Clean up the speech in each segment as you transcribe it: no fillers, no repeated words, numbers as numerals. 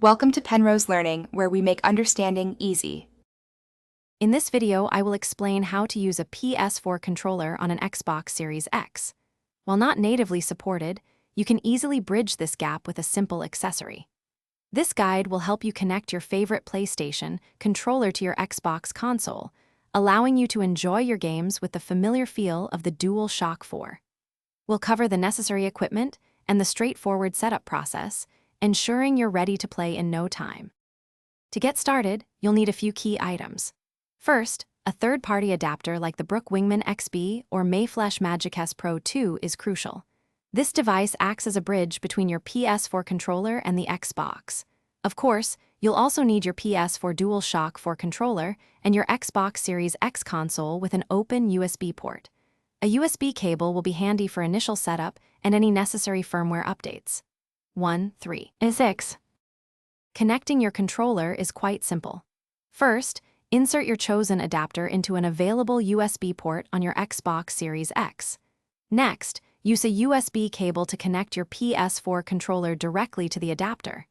Welcome to Penrose Learning, where we make understanding easy. In this video, I will explain how to use a PS4 controller on an Xbox Series X. While not natively supported, you can easily bridge this gap with a simple accessory. This guide will help you connect your favorite PlayStation controller to your Xbox console, allowing you to enjoy your games with the familiar feel of the DualShock 4. We'll cover the necessary equipment and the straightforward setup process, ensuring you're ready to play in no time. To get started, you'll need a few key items. First, a third-party adapter like the Brook Wingman XB or Mayflash Magic S Pro 2 is crucial. This device acts as a bridge between your PS4 controller and the Xbox. Of course, you'll also need your PS4 DualShock 4 controller and your Xbox Series X console with an open USB port. A USB cable will be handy for initial setup and any necessary firmware updates. 1, 3, and 6. Connecting your controller is quite simple. First, insert your chosen adapter into an available USB port on your Xbox Series X. Next, use a USB cable to connect your PS4 controller directly to the adapter.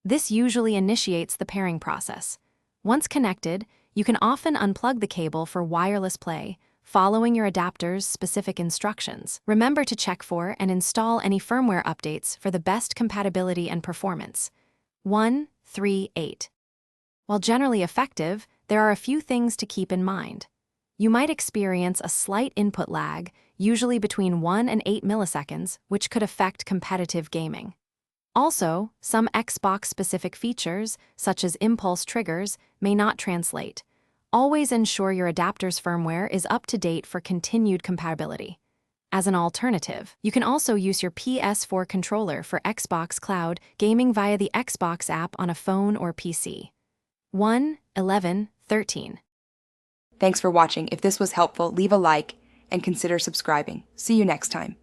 This usually initiates the pairing process. Once connected, you can often unplug the cable for wireless play, following your adapter's specific instructions. Remember to check for and install any firmware updates for the best compatibility and performance. 1, 3, 8. While generally effective, there are a few things to keep in mind. You might experience a slight input lag, usually between 1 and 8 milliseconds, which could affect competitive gaming. Also, some Xbox-specific features, such as impulse triggers, may not translate. Always ensure your adapter's firmware is up to date for continued compatibility. As an alternative, you can also use your PS4 controller for Xbox Cloud gaming via the Xbox app on a phone or PC. 1, 11, 13. Thanks for watching. If this was helpful, leave a like and consider subscribing. See you next time.